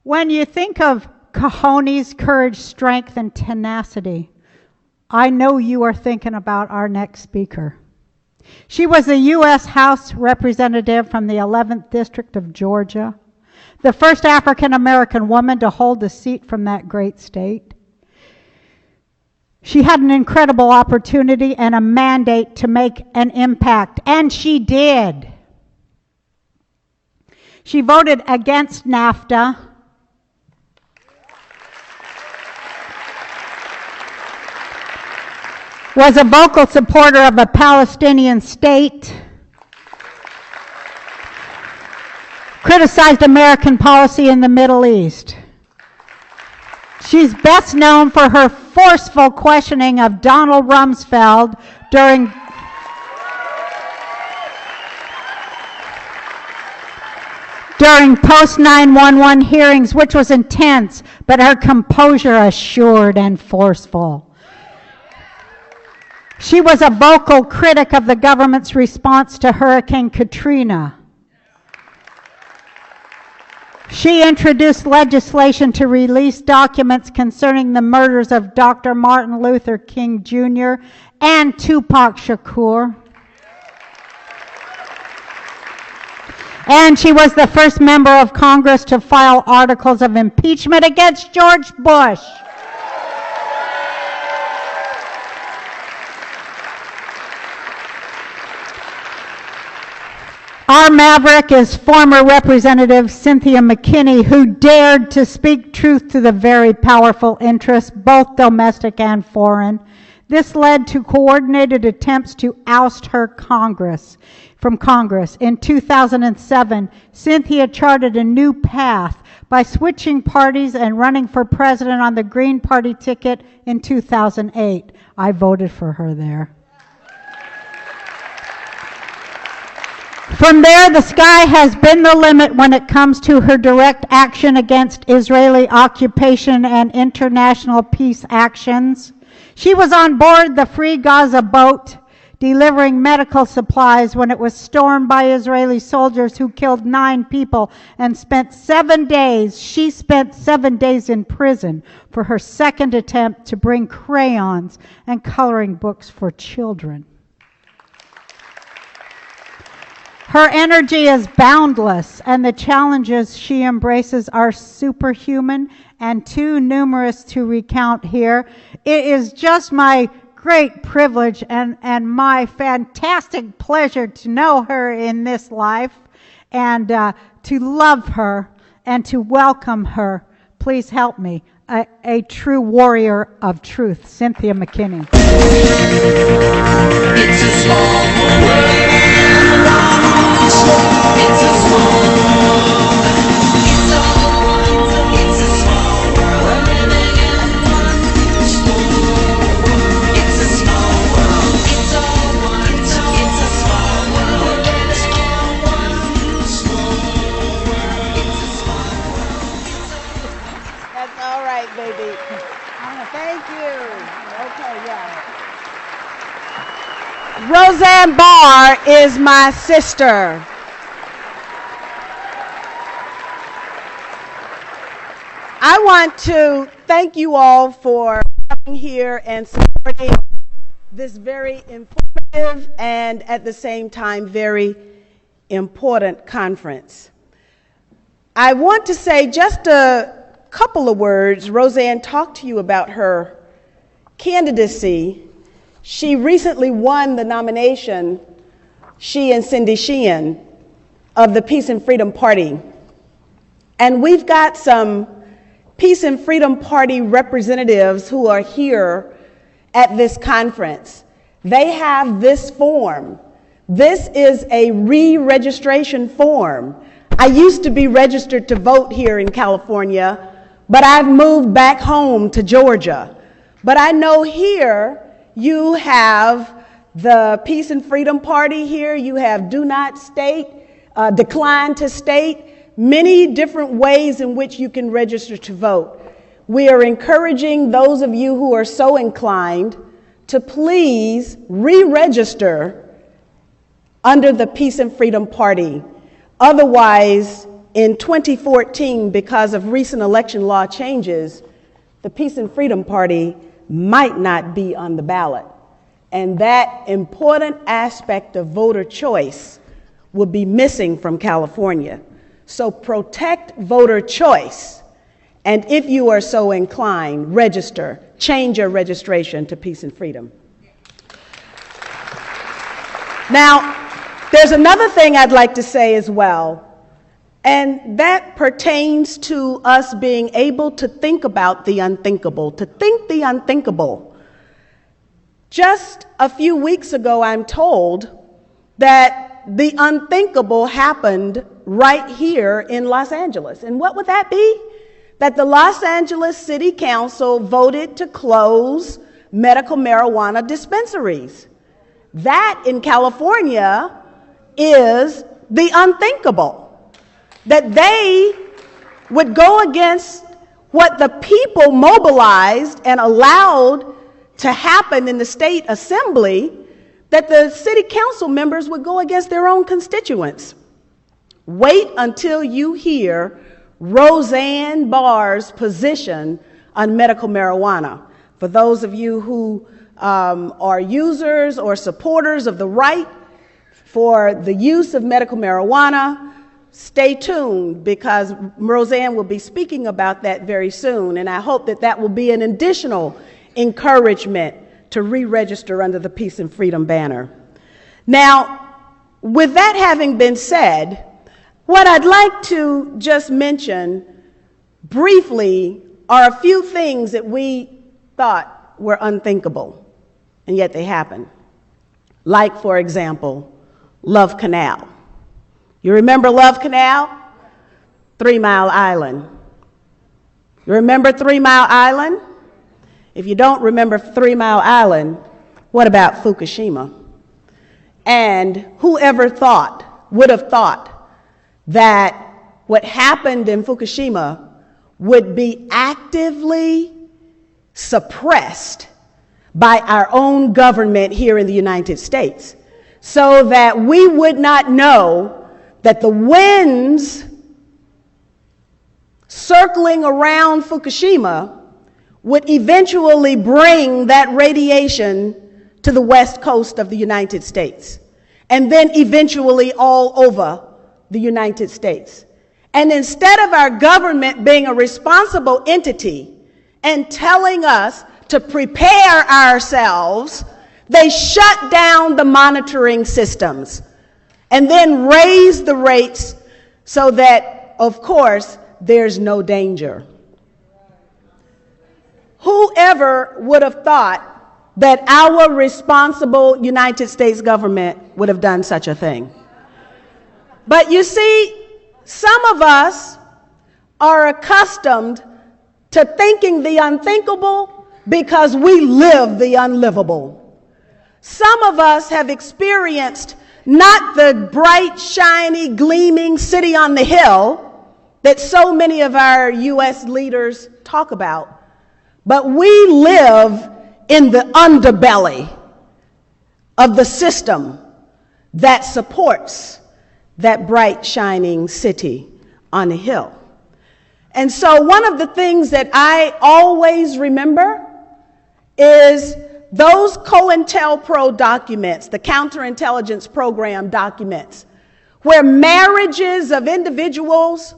When you think of cojones, courage, strength, and tenacity, I know you are thinking about our next speaker. She was a U.S. House Representative from the 11th District of Georgia, the first African-American woman to hold a seat from that great state. She had an incredible opportunity and a mandate to make an impact, and she did. She voted against NAFTA. Was a vocal supporter of a Palestinian state. Criticized American policy in the Middle East. She's best known for her forceful questioning of Donald Rumsfeld during post 9/11 hearings, which was intense, but her composure assured and forceful. She was a vocal critic of the government's response to Hurricane Katrina. She introduced legislation to release documents concerning the murders of Dr. Martin Luther King Jr. and Tupac Shakur. And she was the first member of Congress to file articles of impeachment against George Bush. Our maverick is former Representative Cynthia McKinney, who dared to speak truth to the very powerful interests, both domestic and foreign. This led to coordinated attempts to oust her from Congress. In 2007, Cynthia charted a new path by switching parties and running for president on the Green Party ticket in 2008. I voted for her there. From there, the sky has been the limit when it comes to her direct action against Israeli occupation and international peace actions. She was on board the Free Gaza boat delivering medical supplies when it was stormed by Israeli soldiers who killed 9 people and she spent 7 days in prison for her second attempt to bring crayons and coloring books for children. Her energy is boundless, and the challenges she embraces are superhuman and too numerous to recount here. It is just my great privilege and my fantastic pleasure to know her in this life and to love her and to welcome her. Please help me. A true warrior of truth, Cynthia McKinney. It's a small world. It's a small world. It's a small world. Living in one small world. It's a small world. It's all one. It's a small world. Living in one small world. It's a small world. That's all right, baby. Thank you. Okay, yeah. Roseanne Barr is my sister. I want to thank you all for coming here and supporting this very informative and at the same time very important conference. I want to say just a couple of words. Roseanne talked to you about her candidacy. She recently won the nomination, she and Cindy Sheehan, of the Peace and Freedom Party. And we've got some Peace and Freedom Party representatives who are here at this conference. They have this form. This is a re-registration form. I used to be registered to vote here in California, but I've moved back home to Georgia. But I know here you have the Peace and Freedom Party here. You have do not state, decline to state, many different ways in which you can register to vote. We are encouraging those of you who are so inclined to please re-register under the Peace and Freedom Party. Otherwise, in 2014, because of recent election law changes, the Peace and Freedom Party might not be on the ballot. And that important aspect of voter choice will be missing from California. So protect voter choice. And if you are so inclined, register, change your registration to Peace and Freedom. Now, there's another thing I'd like to say as well, and that pertains to us being able to think about the unthinkable, to think the unthinkable. Just a few weeks ago, I'm told that the unthinkable happened right here in Los Angeles. And what would that be? That the Los Angeles City Council voted to close medical marijuana dispensaries. That in California is the unthinkable. That they would go against what the people mobilized and allowed to happen in the state assembly, that the city council members would go against their own constituents. Wait until you hear Roseanne Barr's position on medical marijuana. For those of you who are users or supporters of the right for the use of medical marijuana, stay tuned, because Roseanne will be speaking about that very soon, and I hope that that will be an additional encouragement to re-register under the Peace and Freedom banner. Now, with that having been said, what I'd like to just mention briefly are a few things that we thought were unthinkable, and yet they happened. Like, for example, Love Canal. You remember Love Canal? 3 Mile Island. You remember 3 Mile Island? If you don't remember 3 Mile Island, what about Fukushima? And whoever would have thought that what happened in Fukushima would be actively suppressed by our own government here in the United States, so that we would not know that the winds circling around Fukushima would eventually bring that radiation to the west coast of the United States, and then eventually all over the United States. And instead of our government being a responsible entity and telling us to prepare ourselves, they shut down the monitoring systems and then raise the rates so that, of course, there's no danger. Whoever would have thought that our responsible United States government would have done such a thing? But you see, some of us are accustomed to thinking the unthinkable because we live the unlivable. Some of us have experienced not the bright, shiny, gleaming city on the hill that so many of our U.S. leaders talk about, but we live in the underbelly of the system that supports that bright, shining city on the hill. And so one of the things that I always remember is those COINTELPRO documents, the counterintelligence program documents, where marriages of individuals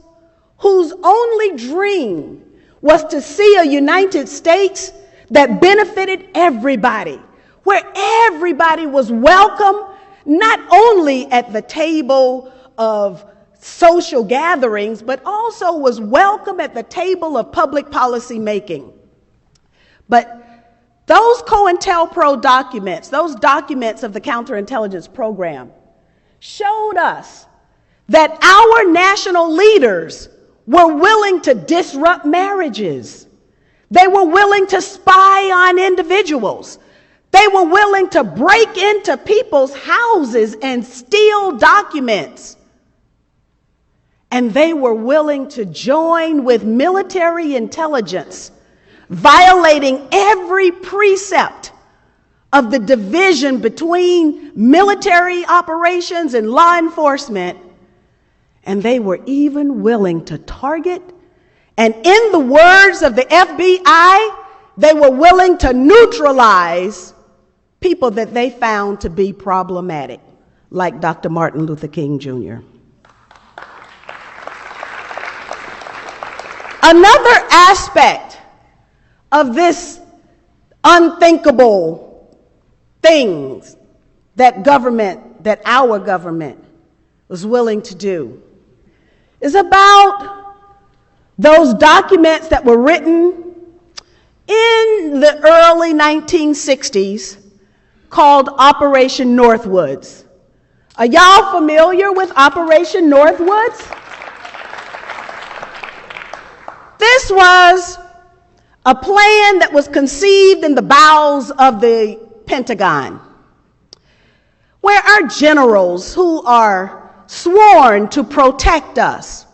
whose only dream was to see a United States that benefited everybody, where everybody was welcome, not only at the table of social gatherings, but also was welcome at the table of public policy making. But those COINTELPRO documents, those documents of the counterintelligence program, showed us that our national leaders were willing to disrupt marriages. They were willing to spy on individuals. They were willing to break into people's houses and steal documents. And they were willing to join with military intelligence, violating every precept of the division between military operations and law enforcement, And they were even willing to target, and in the words of the FBI, they were willing to neutralize people that they found to be problematic, like Dr. Martin Luther King Jr. Another aspect of this unthinkable things that our government was willing to do is about those documents that were written in the early 1960s called Operation Northwoods. Are y'all familiar with Operation Northwoods? This was a plan that was conceived in the bowels of the Pentagon, where our generals, who are sworn to protect us,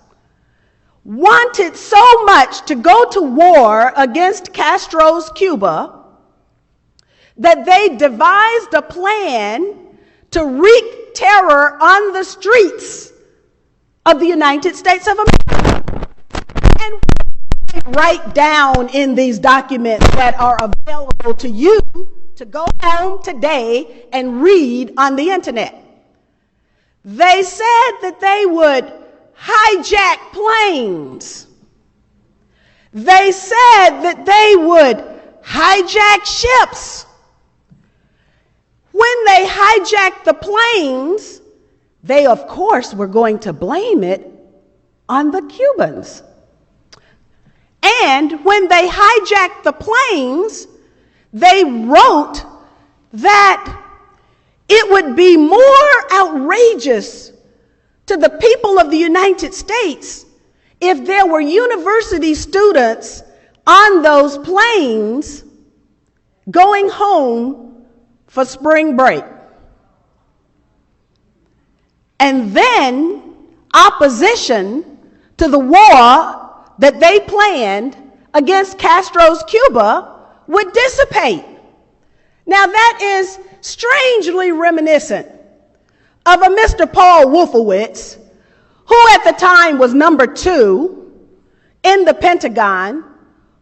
wanted so much to go to war against Castro's Cuba that they devised a plan to wreak terror on the streets of the United States of America. And write down in these documents that are available to you to go home today and read on the internet. They said that they would hijack planes. They said that they would hijack ships. When they hijacked the planes, they of course were going to blame it on the Cubans. And when they hijacked the planes, they wrote that it would be more outrageous to the people of the United States if there were university students on those planes going home for spring break. And then opposition to the war that they planned against Castro's Cuba would dissipate. Now that is strangely reminiscent of a Mr. Paul Wolfowitz, who at the time was number 2 in the Pentagon,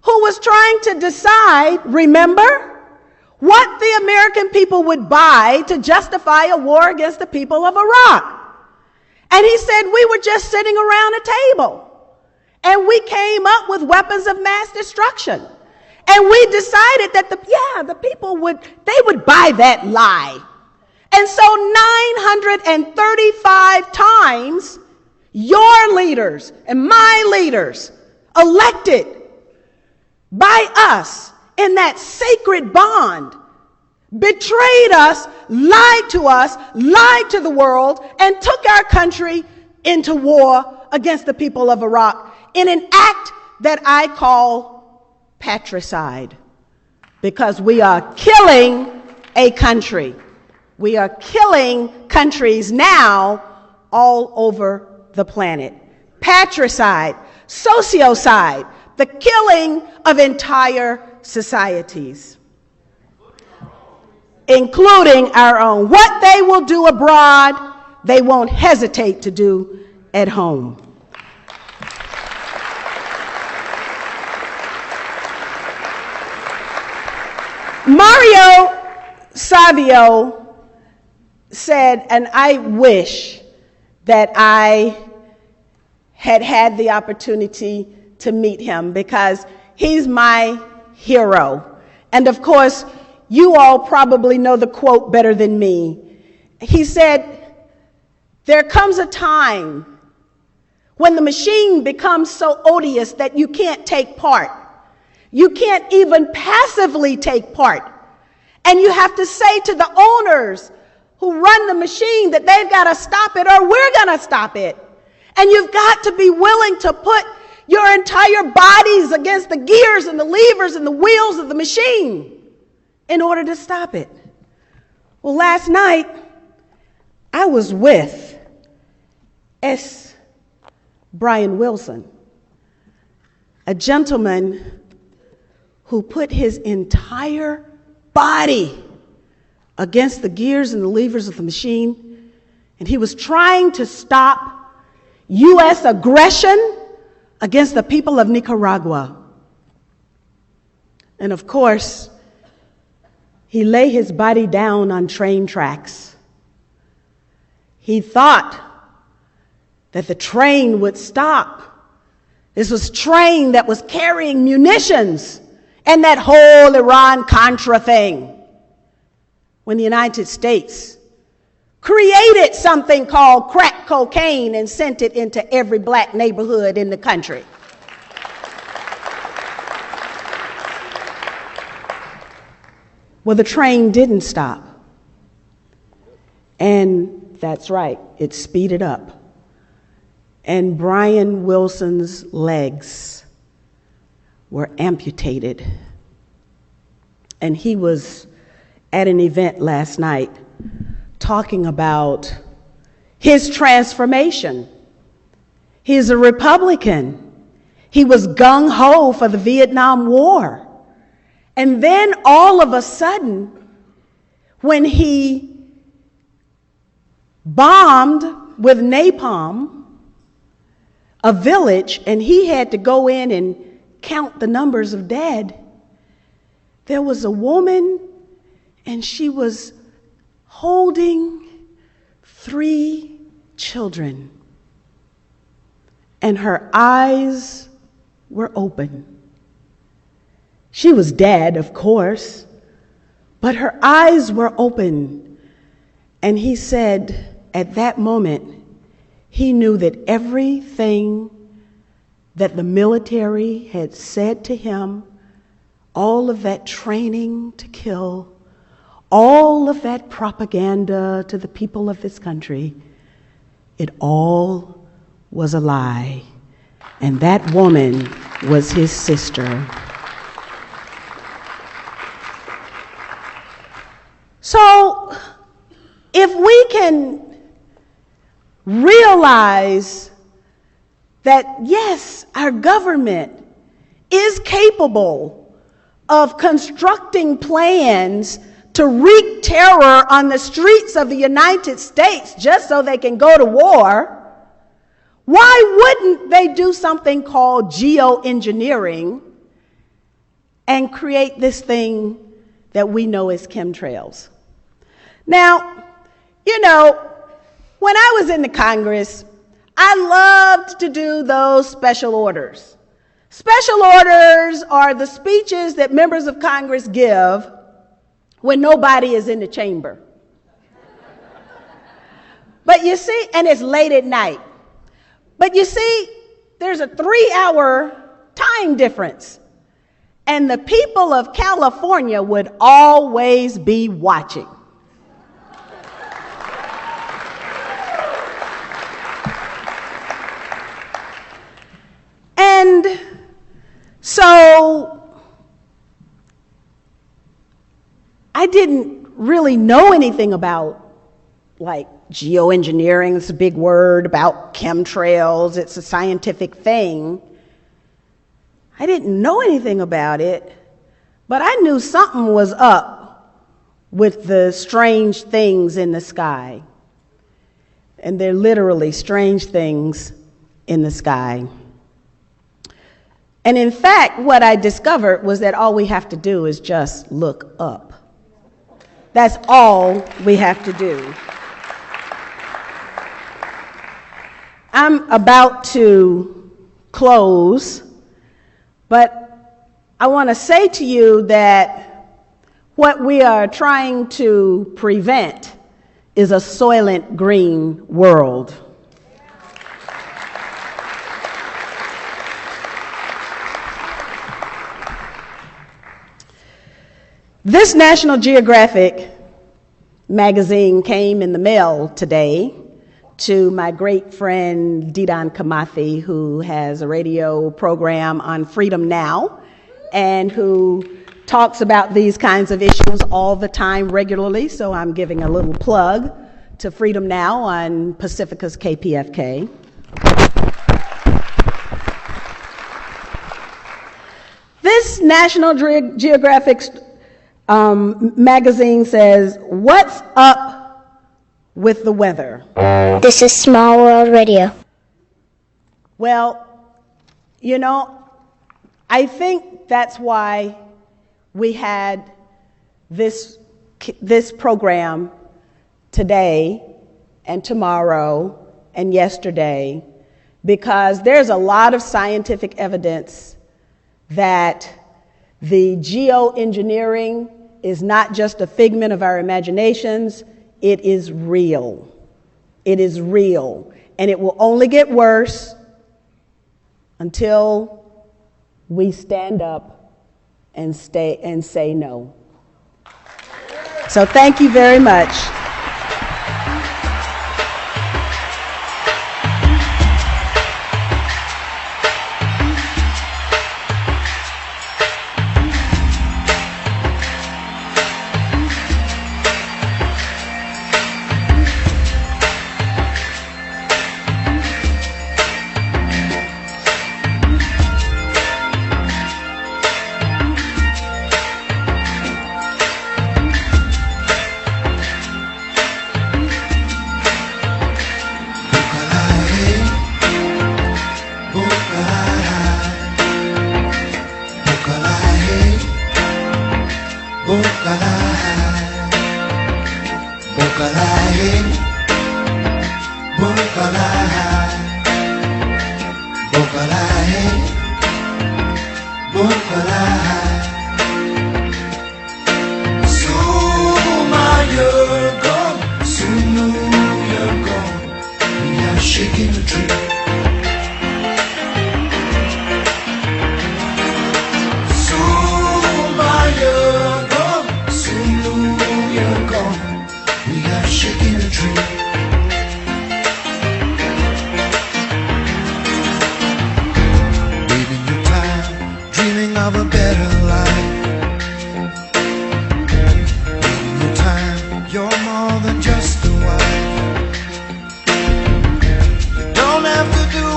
who was trying to decide, remember, what the American people would buy to justify a war against the people of Iraq. And he said we were just sitting around a table and we came up with weapons of mass destruction. And we decided that the people would buy that lie. And so 935 times your leaders and my leaders elected by us in that sacred bond betrayed us, lied to the world, and took our country into war against the people of Iraq in an act that I call patricide, because we are killing a country. We are killing countries now all over the planet. Patricide, sociocide, the killing of entire societies, including our own. What they will do abroad, they won't hesitate to do at home. Mario Savio said, and I wish that I had had the opportunity to meet him, because he's my hero. And of course, you all probably know the quote better than me. He said, there comes a time when the machine becomes so odious that you can't take part. You can't even passively take part. And you have to say to the owners who run the machine that they've got to stop it, or we're going to stop it. And you've got to be willing to put your entire bodies against the gears and the levers and the wheels of the machine in order to stop it. Well, last night, I was with S. Brian Wilson, a gentleman who put his entire body against the gears and the levers of the machine, and he was trying to stop U.S. aggression against the people of Nicaragua. And of course, he lay his body down on train tracks. He thought that the train would stop. This was a train that was carrying munitions and that whole Iran-Contra thing. When the United States created something called crack cocaine and sent it into every black neighborhood in the country. Well, the train didn't stop. And that's right, it speeded up. And Brian Wilson's legs were amputated. And he was at an event last night talking about his transformation. He's a Republican. He was gung-ho for the Vietnam War. And then all of a sudden, when he bombed with napalm a village and he had to go in and count the numbers of dead, there was a woman and she was holding 3 children, and her eyes were open. She was dead, of course, but her eyes were open. And he said at that moment, he knew that everything that the military had said to him, all of that training to kill, all of that propaganda to the people of this country, it all was a lie. And that woman was his sister. So, if we can realize that, yes, our government is capable of constructing plans to wreak terror on the streets of the United States just so they can go to war, why wouldn't they do something called geoengineering and create this thing that we know as chemtrails? Now, you know, when I was in the Congress, I loved to do those special orders. Special orders are the speeches that members of Congress give when nobody is in the chamber. But you see, and it's late at night. But you see, there's a 3-hour time difference. And the people of California would always be watching. And so I didn't really know anything about, like, geoengineering. It's a big word, about chemtrails. It's a scientific thing. I didn't know anything about it, but I knew something was up with the strange things in the sky. And they're literally strange things in the sky. And in fact, what I discovered was that all we have to do is just look up. That's all we have to do. I'm about to close, but I want to say to you that what we are trying to prevent is a Soylent Green world. This National Geographic magazine came in the mail today to my great friend Didan Kamathi, who has a radio program on Freedom Now and who talks about these kinds of issues all the time regularly. So I'm giving a little plug to Freedom Now on Pacifica's KPFK. This National Geographic magazine says, "What's up with the weather?" This is Small World Radio. Well, you know, I think that's why we had this program today and tomorrow and yesterday, because there's a lot of scientific evidence that the geoengineering is not just a figment of our imaginations, it is real. It is real. And it will only get worse until we stand up and say no. So thank you very much. Shaking the tree. Of a better life. In your time, you're more than just a wife. You don't have to do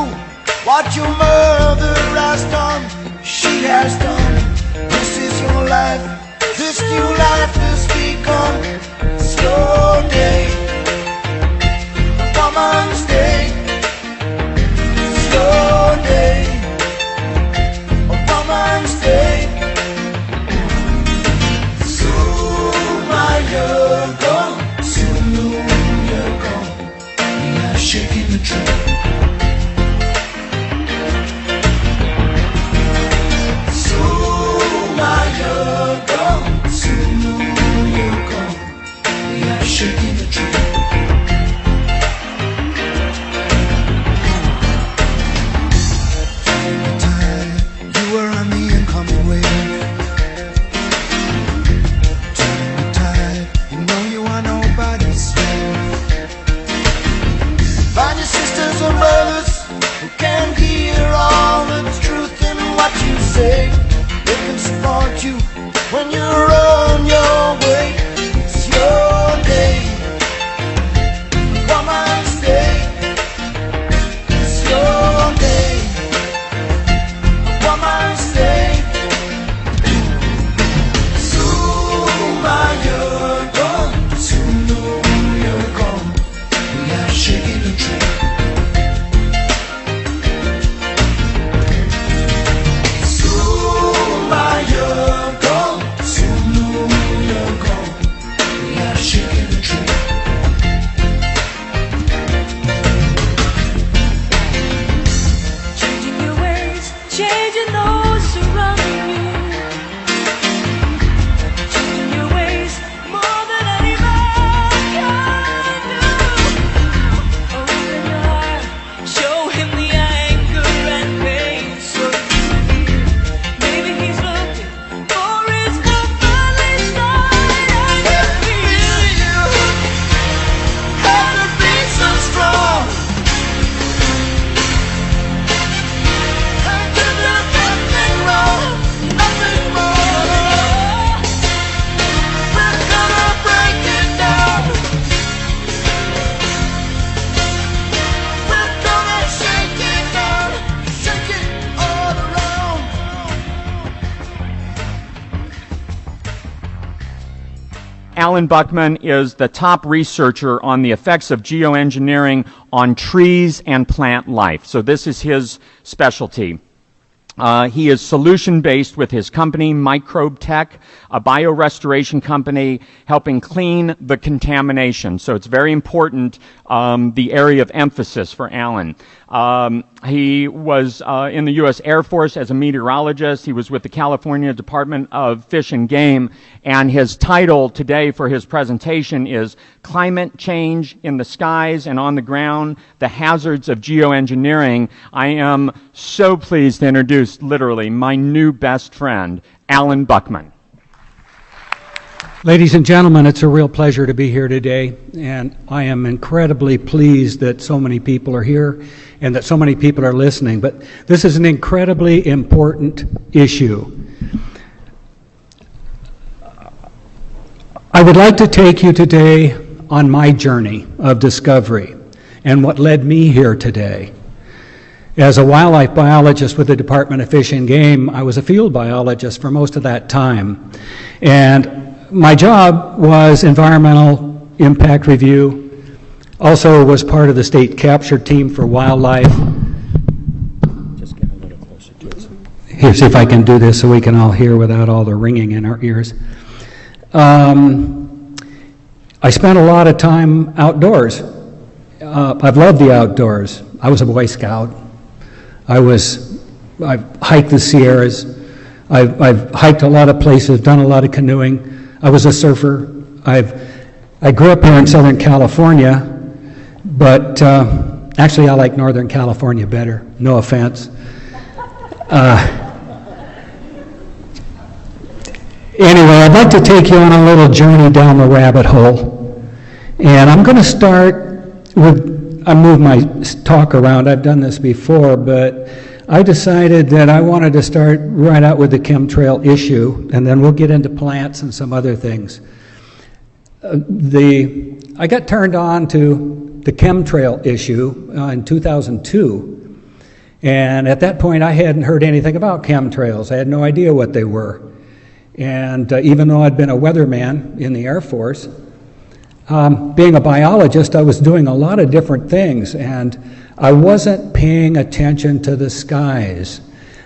what your mother has done, she has done. This is your life, this new life has begun. Slow day, woman's day. Slow day, woman's day. You're gone, soon you're gone. We are shaking the tree. So you're gone, soon you're gone. We are shaking the tree. Time you were on the incoming wave. Nobody's slave. Find your sisters Alan Buckman is the top researcher on the effects of geoengineering on trees and plant life. So this is his specialty. He is solution-based with his company, Microbe Tech, a biorestoration company helping clean the contamination. So it's very important, the area of emphasis for Alan. He was in the U.S. Air Force as a meteorologist. He was with the California Department of Fish and Game, and his title today for his presentation is Climate Change in the Skies and on the Ground, the Hazards of Geoengineering. I am so pleased to introduce, literally, my new best friend, Alan Buckman. Ladies and gentlemen, it's a real pleasure to be here today, and I am incredibly pleased that so many people are here and that so many people are listening. But this is an incredibly important issue. I would like to take you today on my journey of discovery and what led me here today. As a wildlife biologist with the Department of Fish and Game, I was a field biologist for most of that time. And my job was environmental impact review, also was part of the state capture team for wildlife. Just get a little closer to it. Here, see if I can do this so we can all hear without all the ringing in our ears. I spent a lot of time outdoors. I've loved the outdoors. I was a Boy Scout. I've hiked the Sierras. I've hiked a lot of places, done a lot of canoeing. I was a surfer. I grew up here in Southern California, but actually I like Northern California better, no offense. Anyway, I'd like to take you on a little journey down the rabbit hole. And I'm going to start with, I move my talk around, I've done this before, but I decided that I wanted to start right out with the chemtrail issue, and then we'll get into plants and some other things. I got turned on to the chemtrail issue in 2002, and at that point I hadn't heard anything about chemtrails. I had no idea what they were. And even though I'd been a weatherman in the Air Force, being a biologist, I was doing a lot of different things, and I wasn't paying attention to the skies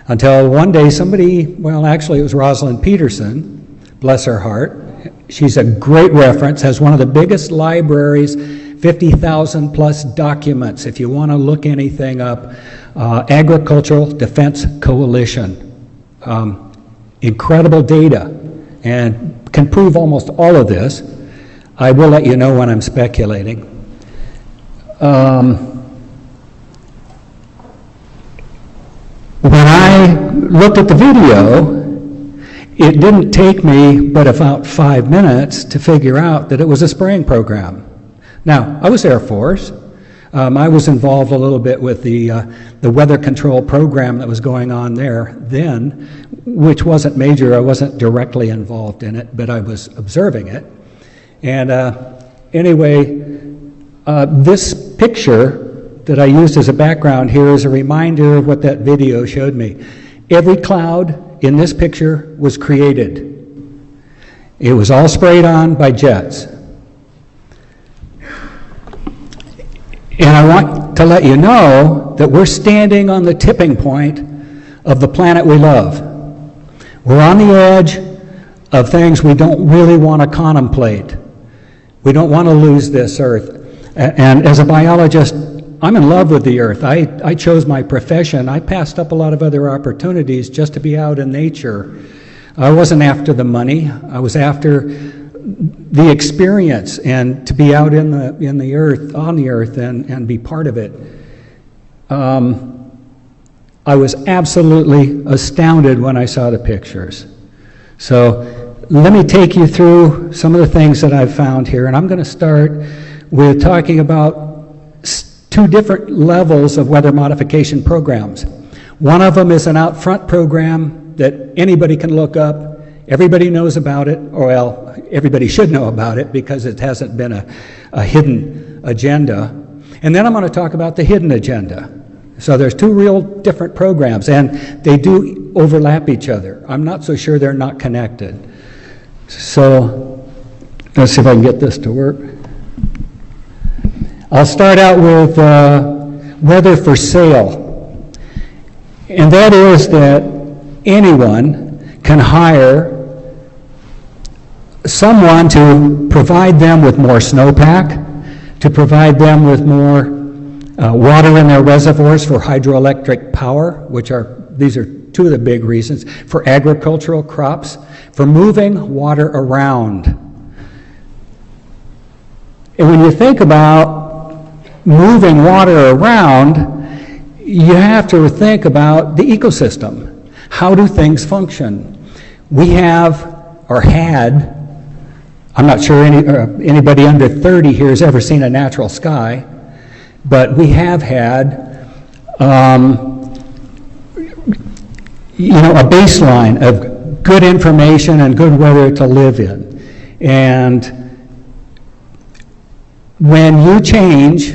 until one day somebody, well, actually it was Rosalind Peterson, bless her heart. She's a great reference, has one of the biggest libraries, 50,000 plus documents if you want to look anything up. Agricultural Defense Coalition. Incredible data, and can prove almost all of this. I will let you know when I'm speculating. When I looked at the video, it didn't take me but about 5 minutes to figure out that it was a spraying program. Now, I was Air Force. I was involved a little bit with the weather control program that was going on there then, which wasn't major. I wasn't directly involved in it, but I was observing it. And anyway, this picture that I used as a background here is a reminder of what that video showed me. Every cloud in this picture was created. It was all sprayed on by jets. And I want to let you know that we're standing on the tipping point of the planet we love. We're on the edge of things we don't really want to contemplate. We don't want to lose this earth. And as a biologist, I'm in love with the earth. I chose my profession. I passed up a lot of other opportunities just to be out in nature. I wasn't after the money. I was after the experience and to be out in the earth, on the earth, and be part of it. I was absolutely astounded when I saw the pictures. So let me take you through some of the things that I've found here, and I'm going to start with talking about two different levels of weather modification programs. One of them is an out front program that anybody can look up. Everybody knows about it, or well, everybody should know about it because it hasn't been a hidden agenda. And then I'm going to talk about the hidden agenda. So there's two real different programs, and they do overlap each other. I'm not so sure they're not connected. So Let's see if I can get this to work. I'll start out with weather for sale. And that is that anyone can hire someone to provide them with more snowpack, to provide them with more water in their reservoirs for hydroelectric power, these are two of the big reasons, for agricultural crops, for moving water around. And when you think about moving water around, you have to think about the ecosystem. How do things function? We have, or had, I'm not sure anybody under 30 here has ever seen a natural sky, but we have had, a baseline of good information and good weather to live in. And when you change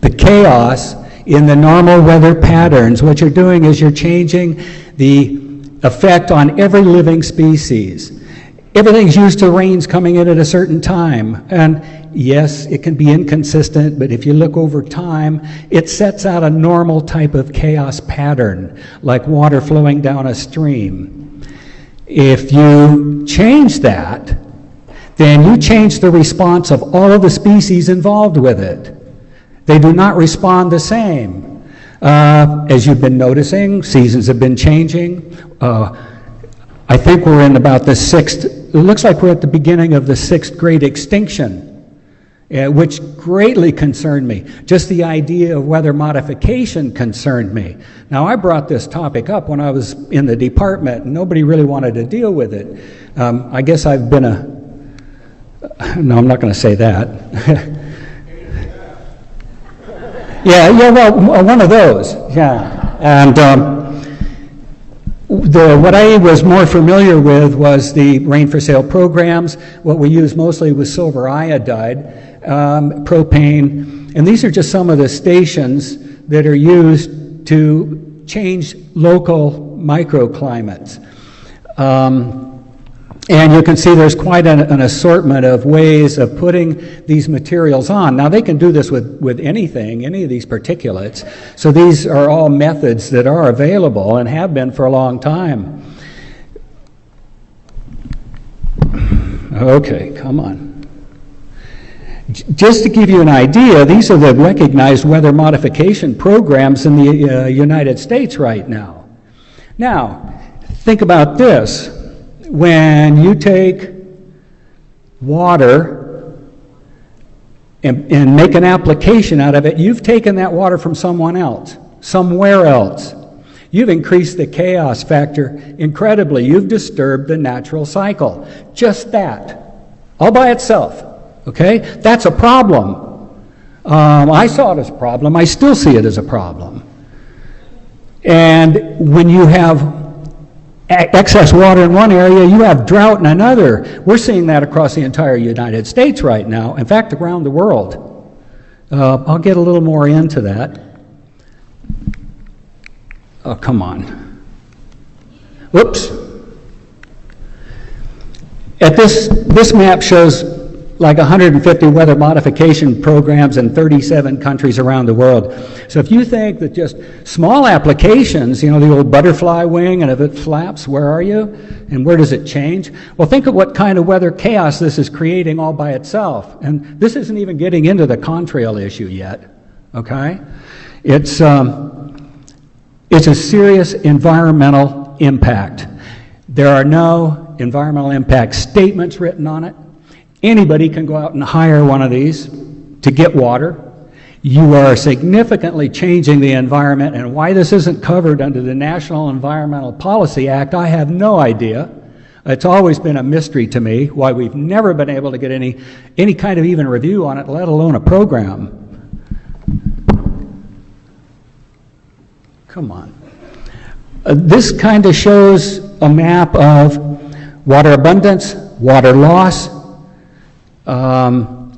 the chaos in the normal weather patterns, what you're doing is you're changing the effect on every living species. Everything's used to rains coming in at a certain time. And yes, it can be inconsistent, but if you look over time, it sets out a normal type of chaos pattern, like water flowing down a stream. If you change that, then you change the response of all of the species involved with it. They do not respond the same. As you've been noticing, seasons have been changing. I think we're in about the it looks like we're at the beginning of the 6th great extinction, which greatly concerned me. Just the idea of weather modification concerned me. Now, I brought this topic up when I was in the department, and nobody really wanted to deal with it. I guess I've been no, I'm not going to say that. yeah, well, one of those, yeah. And what I was more familiar with was the rain for sale programs. What we used mostly was silver iodide, propane, and these are just some of the stations that are used to change local microclimates. And you can see there's quite an assortment of ways of putting these materials on. Now, they can do this with anything, any of these particulates. So these are all methods that are available and have been for a long time. Okay, come on. Just to give you an idea, these are the recognized weather modification programs in the United States right now. Now, think about this. When you take water and make an application out of it, you've taken that water from someone else, somewhere else. You've increased the chaos factor incredibly. You've disturbed the natural cycle. Just that, all by itself, okay? That's a problem. I saw it as a problem. I still see it as a problem. And when you have excess water in one area, you have drought in another. We're seeing that across the entire United States right now, in fact, around the world. I'll get a little more into that. Oh, come on. Whoops. This map shows like 150 weather modification programs in 37 countries around the world. So if you think that just small applications, the old butterfly wing, and if it flaps, where are you? And where does it change? Well, think of what kind of weather chaos this is creating all by itself. And this isn't even getting into the contrail issue yet, okay? It's a serious environmental impact. There are no environmental impact statements written on it. Anybody can go out and hire one of these to get water. You are significantly changing the environment, and why this isn't covered under the National Environmental Policy Act, I have no idea. It's always been a mystery to me why we've never been able to get any kind of even review on it, let alone a program. Come on. This kind of shows a map of water abundance, water loss,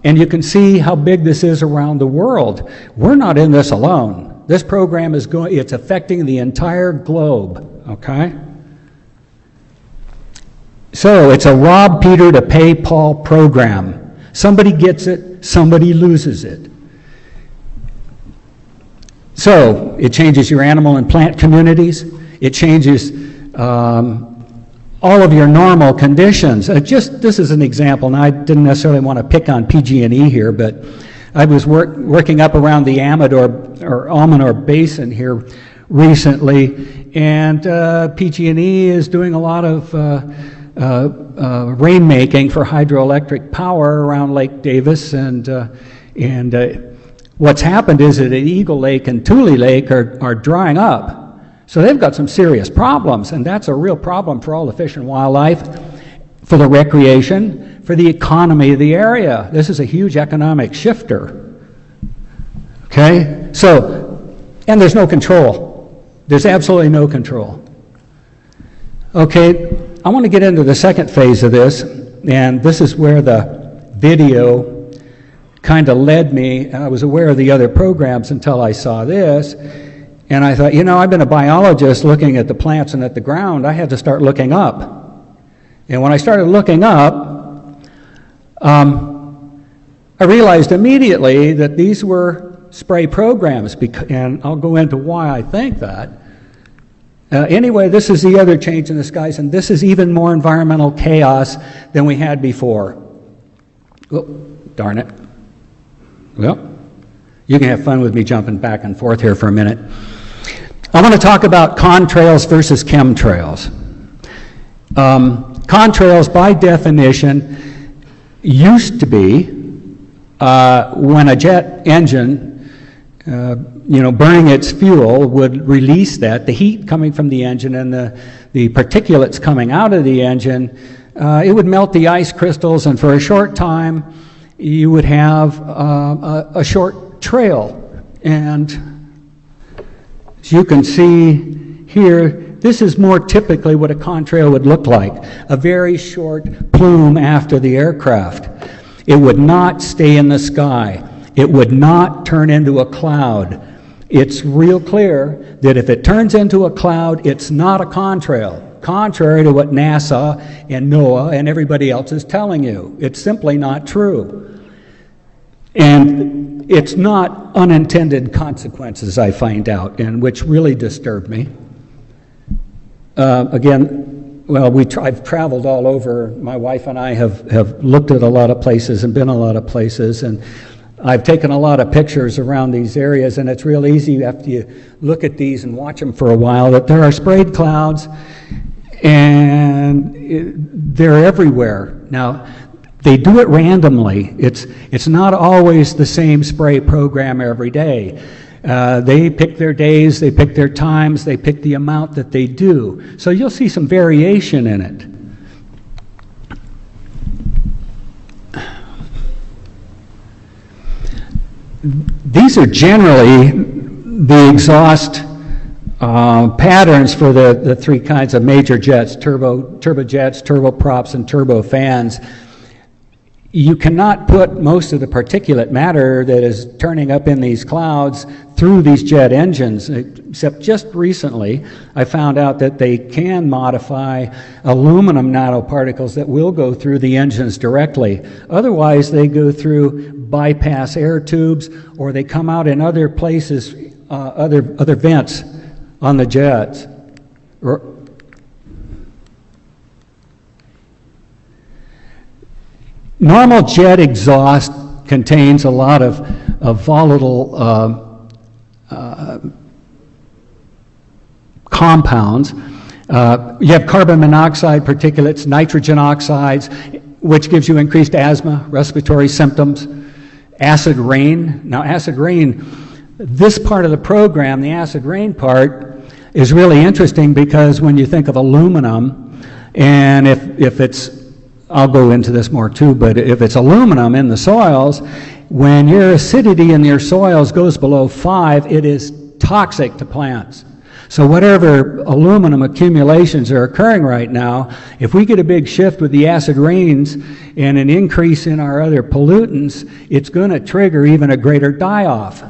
and you can see how big this is around the world. We're not in this alone. This program it's affecting the entire globe, okay? So it's a rob Peter to pay Paul program. Somebody gets it, somebody loses it. So it changes your animal and plant communities. It changes all of your normal conditions. This is an example. Now, I didn't necessarily want to pick on PG&E here, but I was working up around the Almanor Basin here recently, and PG&E is doing a lot of rainmaking for hydroelectric power around Lake Davis, and what's happened is that Eagle Lake and Tule Lake are drying up. So they've got some serious problems, and that's a real problem for all the fish and wildlife, for the recreation, for the economy of the area. This is a huge economic shifter. Okay? So, and there's no control. There's absolutely no control. Okay, I want to get into the second phase of this, and this is where the video kind of led me. I was aware of the other programs until I saw this. And I thought, I've been a biologist looking at the plants and at the ground. I had to start looking up. And when I started looking up, I realized immediately that these were spray programs, and I'll go into why I think that. Anyway, this is the other change in the skies, and this is even more environmental chaos than we had before. Oh, darn it. Well, you can have fun with me jumping back and forth here for a minute. I want to talk about contrails versus chemtrails. Contrails, by definition, used to be when a jet engine, burning its fuel would release the heat coming from the engine and the particulates coming out of the engine, it would melt the ice crystals, and for a short time, you would have a short trail. And as you can see here, this is more typically what a contrail would look like, a very short plume after the aircraft. It would not stay in the sky. It would not turn into a cloud. It's real clear that if it turns into a cloud, it's not a contrail, contrary to what NASA and NOAA and everybody else is telling you. It's simply not true. And it's not unintended consequences, I find out, and which really disturbed me. I've traveled all over. My wife and I have looked at a lot of places and been a lot of places, and I've taken a lot of pictures around these areas, and it's real easy after you look at these and watch them for a while that there are sprayed clouds, and they're everywhere. Now, they do it randomly. It's not always the same spray program every day. They pick their days, they pick their times, they pick the amount that they do. So you'll see some variation in it. These are generally the exhaust patterns for the three kinds of major jets, turbojets, turboprops, and turbofans. You cannot put most of the particulate matter that is turning up in these clouds through these jet engines, except just recently I found out that they can modify aluminum nanoparticles that will go through the engines directly. Otherwise, they go through bypass air tubes, or they come out in other places, other vents on the jets. Normal jet exhaust contains a lot of volatile compounds. You have carbon monoxide particulates, nitrogen oxides, which gives you increased asthma, respiratory symptoms, acid rain. Now, acid rain, this part of the program, the acid rain part, is really interesting because when you think of aluminum, and if it's, I'll go into this more too, but if it's aluminum in the soils, when your acidity in your soils goes below 5, it is toxic to plants. So whatever aluminum accumulations are occurring right now, if we get a big shift with the acid rains and an increase in our other pollutants, it's going to trigger even a greater die-off.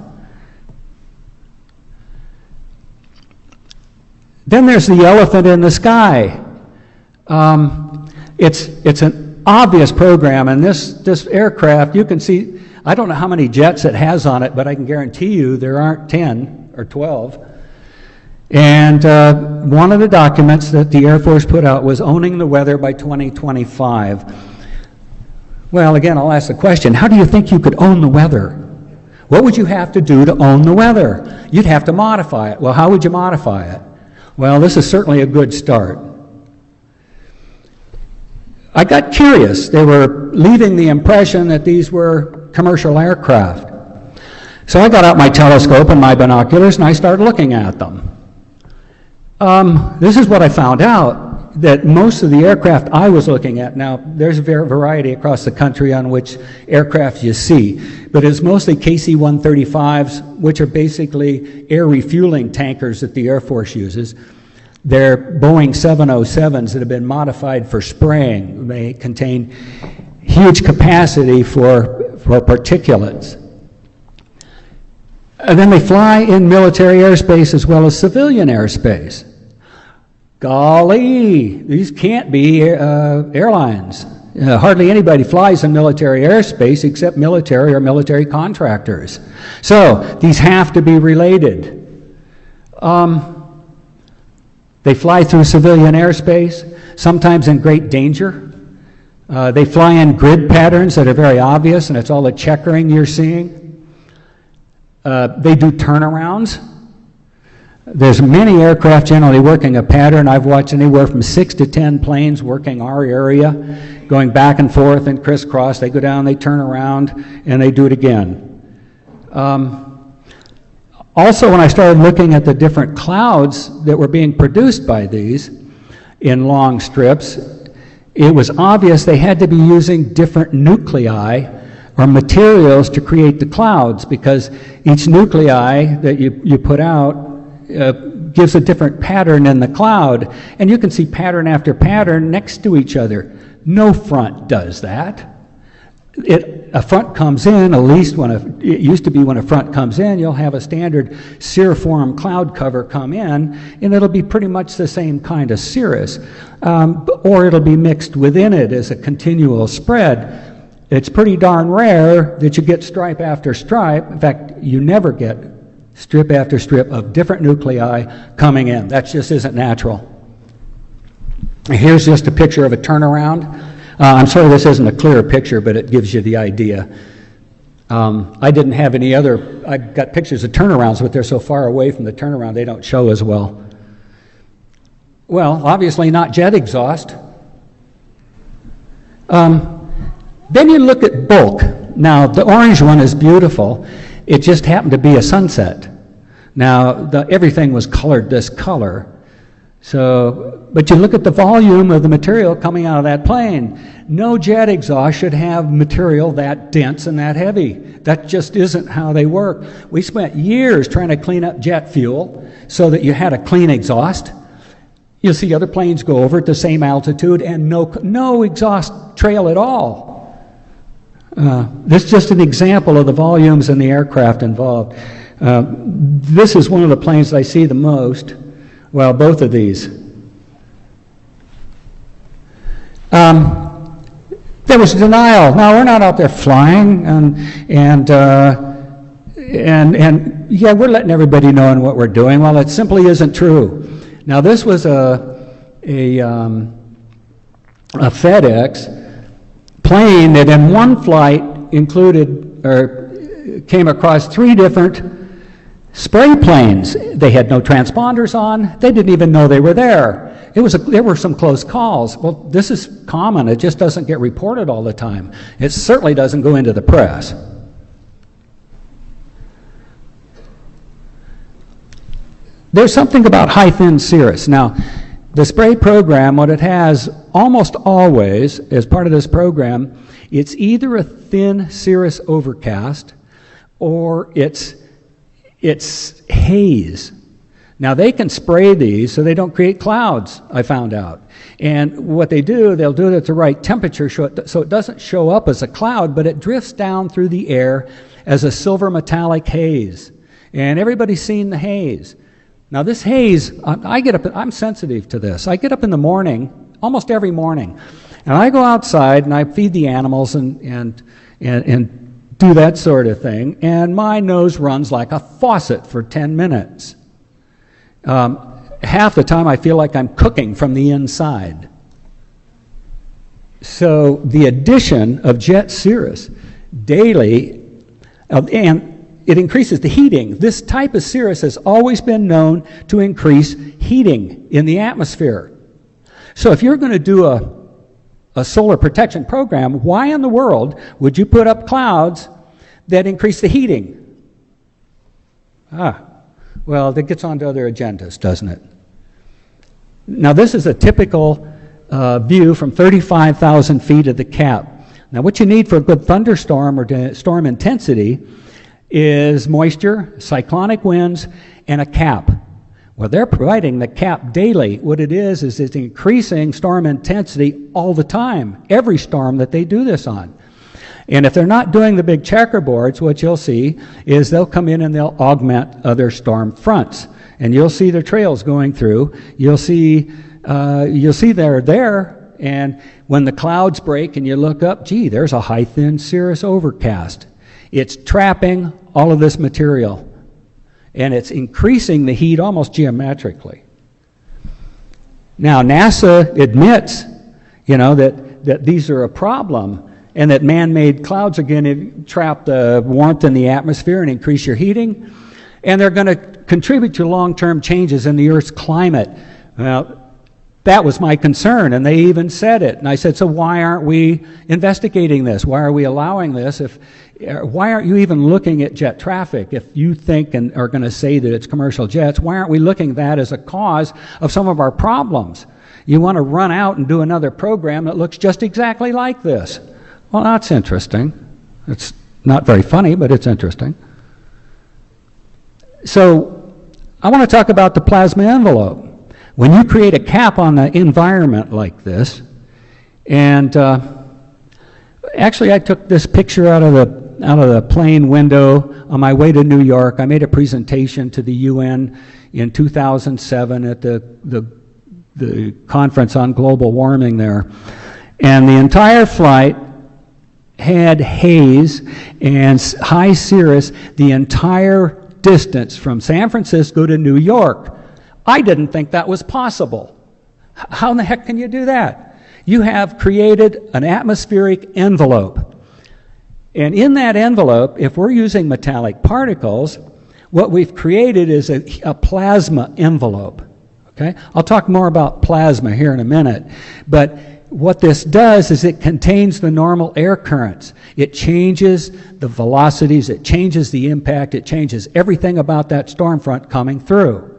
Then there's the elephant in the sky. It's an obvious program, and this aircraft, you can see, I don't know how many jets it has on it, but I can guarantee you there aren't 10 or 12. And one of the documents that the Air Force put out was owning the weather by 2025. Well, again, I'll ask the question, how do you think you could own the weather? What would you have to do to own the weather? You'd have to modify it. Well, how would you modify it? Well, this is certainly a good start. I got curious. They were leaving the impression that these were commercial aircraft. So I got out my telescope and my binoculars and I started looking at them. This is what I found out, that most of the aircraft I was looking at, now there's a variety across the country on which aircraft you see, but it's mostly KC-135s, which are basically air refueling tankers that the Air Force uses. They're Boeing 707s that have been modified for spraying. They contain huge capacity for particulates. And then they fly in military airspace as well as civilian airspace. Golly, these can't be airlines. Hardly anybody flies in military airspace except military or military contractors. So these have to be related. They fly through civilian airspace, sometimes in great danger. They fly in grid patterns that are very obvious, and it's all the checkering you're seeing. They do turnarounds. There's many aircraft generally working a pattern. I've watched anywhere from 6 to 10 planes working our area, going back and forth and crisscross. They go down, they turn around, and they do it again. Also, when I started looking at the different clouds that were being produced by these in long strips, it was obvious they had to be using different nuclei or materials to create the clouds, because each nuclei that you put out gives a different pattern in the cloud, and you can see pattern after pattern next to each other. No front does that. A front comes in, at least it used to be when a front comes in, you'll have a standard cirriform cloud cover come in, and it'll be pretty much the same kind of cirrus, or it'll be mixed within it as a continual spread. It's pretty darn rare that you get stripe after stripe. In fact, you never get strip after strip of different nuclei coming in. That just isn't natural. Here's just a picture of a turnaround. I'm sorry this isn't a clear picture, but it gives you the idea. I didn't have any other, I've got pictures of turnarounds, but they're so far away from the turnaround they don't show as well. Well, obviously not jet exhaust. Then you look at bulk. Now, the orange one is beautiful. It just happened to be a sunset. Now, everything was colored this color. But you look at the volume of the material coming out of that plane. No jet exhaust should have material that dense and that heavy. That just isn't how they work. We spent years trying to clean up jet fuel so that you had a clean exhaust. You'll see other planes go over at the same altitude and no exhaust trail at all. This is just an example of the volumes in the aircraft involved. This is one of the planes that I see the most. Well, both of these. There was denial. Now, we're not out there flying, and yeah, we're letting everybody know what we're doing. Well, it simply isn't true. Now, this was a FedEx plane that in one flight included or came across 3 different spray planes. They had no transponders on. They didn't even know they were there. There were some close calls. Well, this is common. It just doesn't get reported all the time. It certainly doesn't go into the press. There's something about high-thin cirrus. Now, the spray program, what it has almost always as part of this program, it's either a thin cirrus overcast or it's haze. Now, they can spray these so they don't create clouds, I found out. And what they do, they'll do it at the right temperature so it doesn't show up as a cloud, but it drifts down through the air as a silver metallic haze. And everybody's seen the haze. Now, this haze, I'm sensitive to this. I get up in the morning, almost every morning, And I go outside and I feed the animals and do that sort of thing, and my nose runs like a faucet for 10 minutes. Half the time I feel like I'm cooking from the inside. So the addition of jet cirrus daily, and it increases the heating. This type of cirrus has always been known to increase heating in the atmosphere. So if you're going to do a solar protection program, why in the world would you put up clouds that increase the heating? Well, that gets onto other agendas, doesn't it? Now, this is a typical view from 35,000 feet of the cap. Now, what you need for a good thunderstorm or storm intensity is moisture, cyclonic winds, and a cap. Well, they're providing the cap daily. What it is it's increasing storm intensity all the time, every storm that they do this on. And if they're not doing the big checkerboards, what you'll see is they'll come in and they'll augment other storm fronts. And you'll see their trails going through. You'll see they're there, and when the clouds break and you look up, gee, there's a high thin cirrus overcast. It's trapping all of this material, and it's increasing the heat almost geometrically. Now, NASA admits, that these are a problem, and that man-made clouds are going to trap the warmth in the atmosphere and increase your heating, and they're going to contribute to long-term changes in the Earth's climate. Well, that was my concern, and they even said it. And I said, so why aren't we investigating this? Why are we allowing this? Why aren't you even looking at jet traffic? If you think and are going to say that it's commercial jets, why aren't we looking at that as a cause of some of our problems? You want to run out and do another program that looks just exactly like this. Well, that's interesting. It's not very funny, but it's interesting. So I want to talk about the plasma envelope. When you create a cap on the environment like this, and actually I took this picture out of the plane window on my way to New York. I made a presentation to the UN in 2007 at the conference on global warming there. And the entire flight had haze and high cirrus the entire distance from San Francisco to New York. I didn't think that was possible. How in the heck can you do that? You have created an atmospheric envelope. And in that envelope, if we're using metallic particles, what we've created is a plasma envelope. Okay? I'll talk more about plasma here in a minute. But what this does is it contains the normal air currents. It changes the velocities, it changes the impact, it changes everything about that storm front coming through.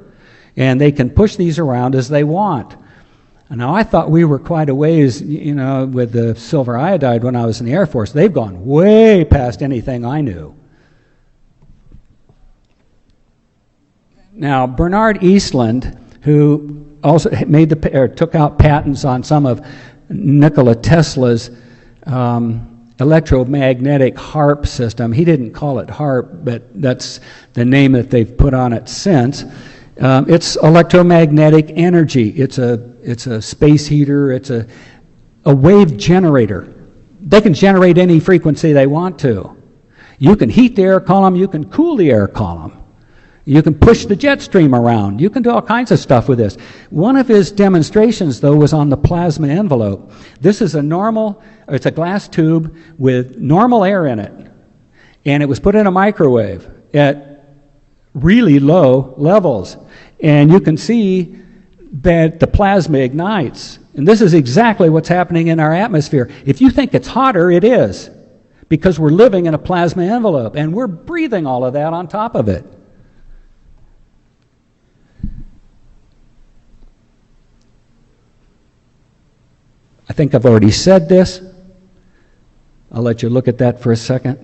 And they can push these around as they want. Now, I thought we were quite a ways, with the silver iodide when I was in the Air Force. They've gone way past anything I knew. Now, Bernard Eastland, who also took out patents on some of Nikola Tesla's electromagnetic HARP system. He didn't call it HARP, but that's the name that they've put on it since. It's electromagnetic energy. It's a space heater. It's a wave generator. They can generate any frequency they want to. You can heat the air column. You can cool the air column. You can push the jet stream around. You can do all kinds of stuff with this. One of his demonstrations, though, was on the plasma envelope. This is it's a glass tube with normal air in it. And it was put in a microwave at really low levels. And you can see that the plasma ignites. And this is exactly what's happening in our atmosphere. If you think it's hotter, it is. Because we're living in a plasma envelope. And we're breathing all of that on top of it. I think I've already said this. I'll let you look at that for a second.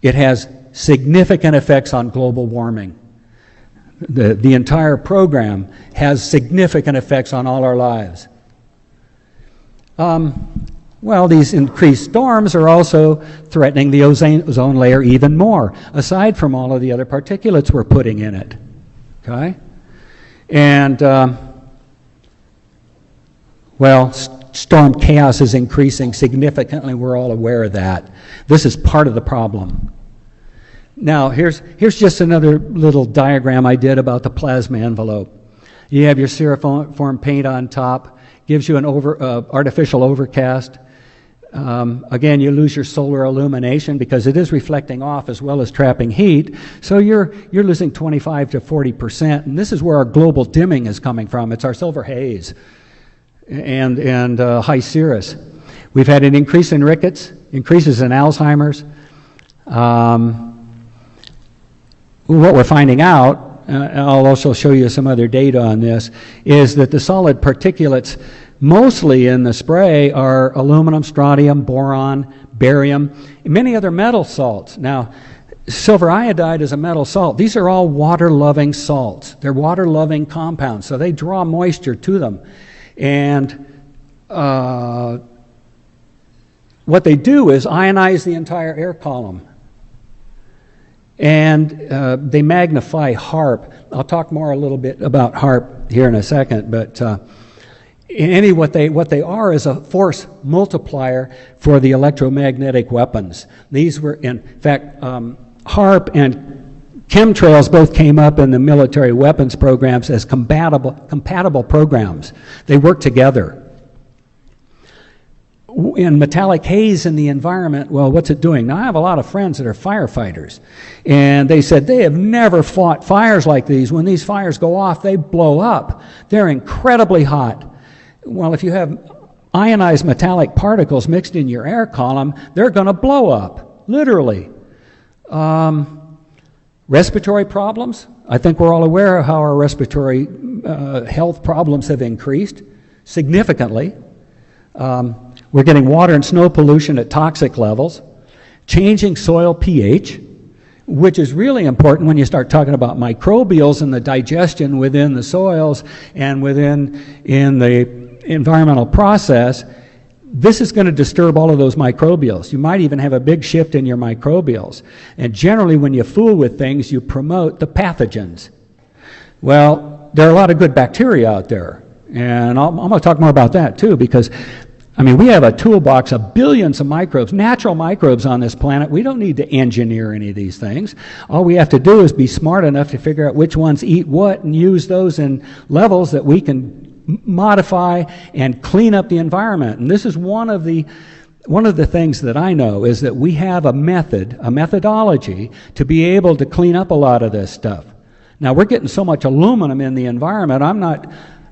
It has significant effects on global warming. The entire program has significant effects on all our lives. Well, these increased storms are also threatening the ozone layer even more, aside from all of the other particulates we're putting in it. Okay? And Well, storm chaos is increasing significantly. We're all aware of that. This is part of the problem. Now, here's just another little diagram I did about the plasma envelope. You have your ceriform paint on top, gives you an artificial overcast. Again, you lose your solar illumination because it is reflecting off as well as trapping heat. So you're losing 25 to 40%, and this is where our global dimming is coming from. It's our silver haze and high cirrus. We've had an increase in rickets, increases in Alzheimer's. What we're finding out, I'll also show you some other data on this, is that the solid particulates mostly in the spray are aluminum, strontium, boron, barium, and many other metal salts. Now, silver iodide is a metal salt. These are all water-loving salts. They're water-loving compounds, so they draw moisture to them. And what they do is ionize the entire air column. And they magnify HARP. I'll talk more a little bit about HARP here in a second, but what they are is a force multiplier for the electromagnetic weapons. These were, in fact, HARP and chemtrails both came up in the military weapons programs as compatible programs. They work together. In metallic haze in the environment, well, what's it doing? Now, I have a lot of friends that are firefighters, and they said they have never fought fires like these. When these fires go off, they blow up. They're incredibly hot. Well, if you have ionized metallic particles mixed in your air column, they're going to blow up, literally. Respiratory problems. I think we're all aware of how our respiratory health problems have increased significantly. We're getting water and snow pollution at toxic levels, changing soil pH, which is really important when you start talking about microbials and the digestion within the soils and in the environmental process. This is going to disturb all of those microbials. You might even have a big shift in your microbials. And generally, when you fool with things, you promote the pathogens. Well, there are a lot of good bacteria out there. And I'm going to talk more about that, too, because I mean, we have a toolbox of billions of microbes, natural microbes on this planet. We don't need to engineer any of these things. All we have to do is be smart enough to figure out which ones eat what and use those in levels that we can modify and clean up the environment. And this is one of the things that I know is that we have a methodology to be able to clean up a lot of this stuff. Now, we're getting so much aluminum in the environment,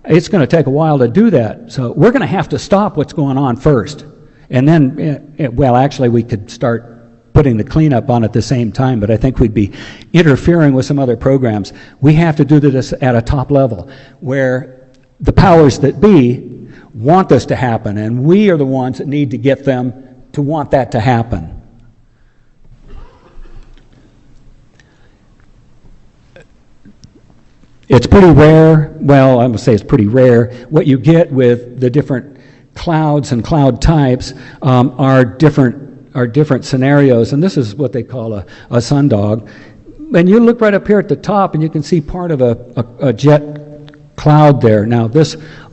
it's going to take a while to do that. So we're going to have to stop what's going on first. And then, actually, we could start putting the cleanup on at the same time, but I think we'd be interfering with some other programs. We have to do this at a top level where the powers that be want this to happen, and we are the ones that need to get them to want that to happen. It's pretty rare, well, I'm going to say it's pretty rare, what you get with the different clouds and cloud types are different scenarios, and this is what they call a sundog. And you look right up here at the top, and you can see part of a jet cloud there. Now,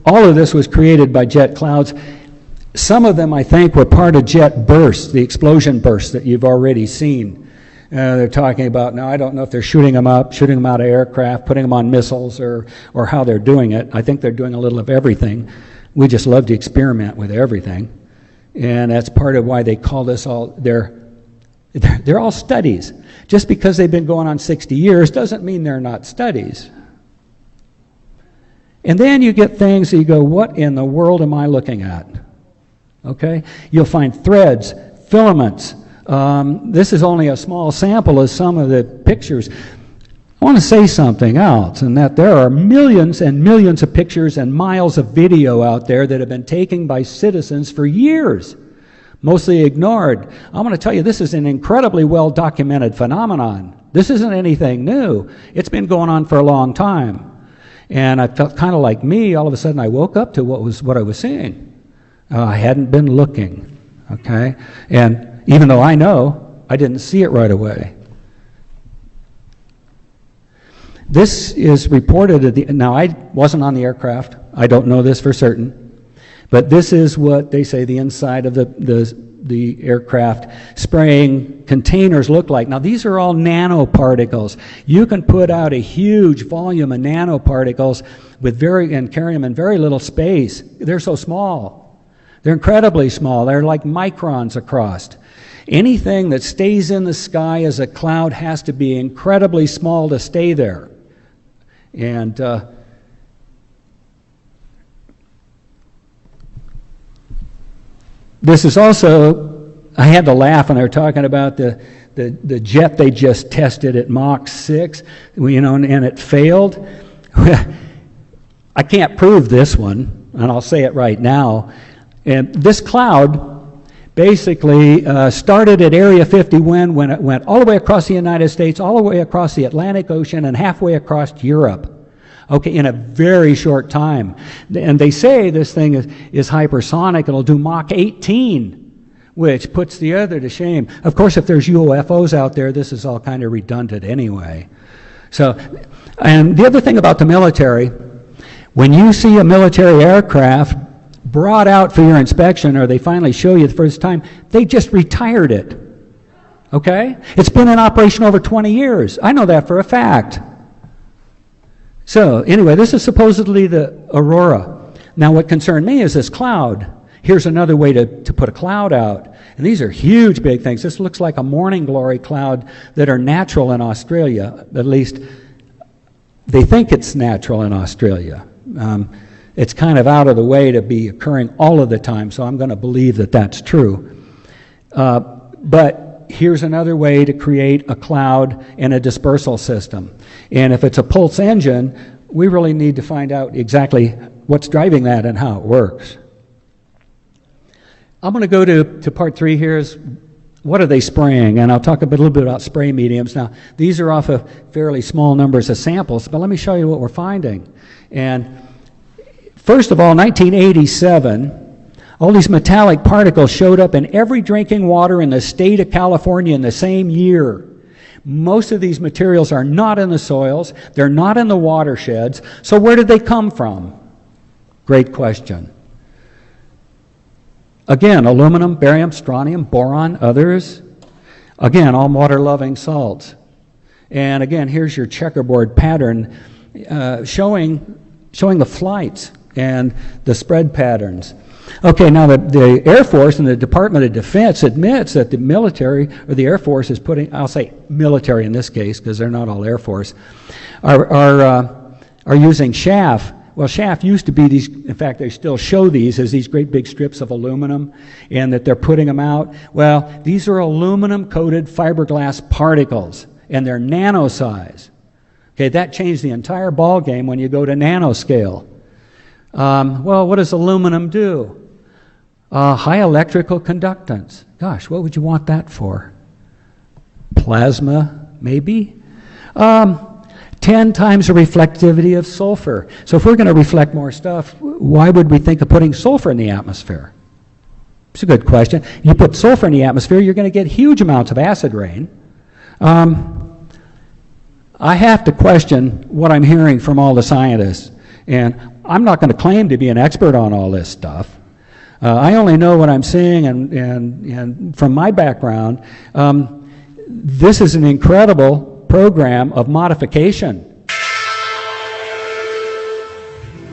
all of this was created by jet clouds. Some of them, I think, were part of jet bursts, the explosion bursts that you've already seen. They're talking about, now I don't know if they're shooting them out of aircraft, putting them on missiles, or how they're doing it. I think they're doing a little of everything. We just love to experiment with everything. And that's part of why they call this all, they're all studies. Just because they've been going on 60 years doesn't mean they're not studies. And then you get things that you go, what in the world am I looking at? Okay? You'll find threads, filaments. This is only a small sample of some of the pictures. I want to say something else, and that there are millions and millions of pictures and miles of video out there that have been taken by citizens for years, mostly ignored. I'm going to tell you, this is an incredibly well-documented phenomenon. This isn't anything new. It's been going on for a long time. And I felt kind of like me, all of a sudden I woke up to what I was seeing. I hadn't been looking, okay? And even though I know, I didn't see it right away. This is reported now I wasn't on the aircraft. I don't know this for certain. But this is what they say the inside of the aircraft spraying containers look like. Now, these are all nanoparticles. You can put out a huge volume of nanoparticles and carry them in very little space. They're so small. They're incredibly small. They're like microns across. Anything that stays in the sky as a cloud has to be incredibly small to stay there. And this is also, I had to laugh when they were talking about the jet they just tested at Mach 6, and it failed. I can't prove this one, and I'll say it right now. And this cloud basically started at Area 51 when it went all the way across the United States, all the way across the Atlantic Ocean, and halfway across Europe. Okay, in a very short time. And they say this thing is hypersonic. It'll do Mach 18, which puts the other to shame. Of course, if there's UFOs out there, this is all kind of redundant anyway. So, and the other thing about the military, when you see a military aircraft brought out for your inspection, or they finally show you the first time, they just retired it. Okay? It's been in operation over 20 years. I know that for a fact. So, anyway, this is supposedly the aurora. Now, what concerned me is this cloud. Here's another way to put a cloud out. And these are huge, big things. This looks like a morning glory cloud that are natural in Australia. At least, they think it's natural in Australia. It's kind of out of the way to be occurring all of the time, so I'm going to believe that that's true. But here's another way to create a cloud and a dispersal system. And if it's a pulse engine, we really need to find out exactly what's driving that and how it works. I'm going to go to part 3 here is what are they spraying? And I'll talk a little bit about spray mediums. Now, these are off of fairly small numbers of samples, but let me show you what we're finding. And first of all, 1987, all these metallic particles showed up in every drinking water in the state of California in the same year. Most of these materials are not in the soils. They're not in the watersheds. So where did they come from? Great question. Again, aluminum, barium, strontium, boron, others. Again, all water-loving salts. And again, here's your checkerboard pattern showing the flights and the spread patterns. Okay, now the Air Force and the Department of Defense admits that the military, or the Air Force is putting, I'll say military in this case because they're not all Air Force, are using chaff. Well, chaff used to be these, in fact, they still show these as these great big strips of aluminum, and that they're putting them out. Well, these are aluminum-coated fiberglass particles, and they're nano size. Okay, that changed the entire ball game when you go to nanoscale. Well, what does aluminum do? High electrical conductance. Gosh, what would you want that for? Plasma, maybe? 10 times the reflectivity of sulfur. So if we're going to reflect more stuff, why would we think of putting sulfur in the atmosphere? It's a good question. You put sulfur in the atmosphere, you're going to get huge amounts of acid rain. I have to question what I'm hearing from all the scientists. And I'm not going to claim to be an expert on all this stuff. I only know what I'm seeing, and from my background, this is an incredible program of modification.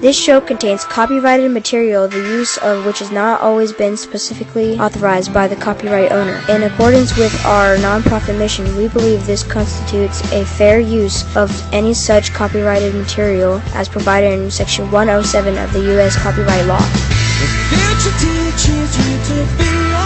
This show contains copyrighted material, the use of which has not always been specifically authorized by the copyright owner. In accordance with our nonprofit mission, we believe this constitutes a fair use of any such copyrighted material as provided in Section 107 of the U.S. Copyright Law. The future teaches you to be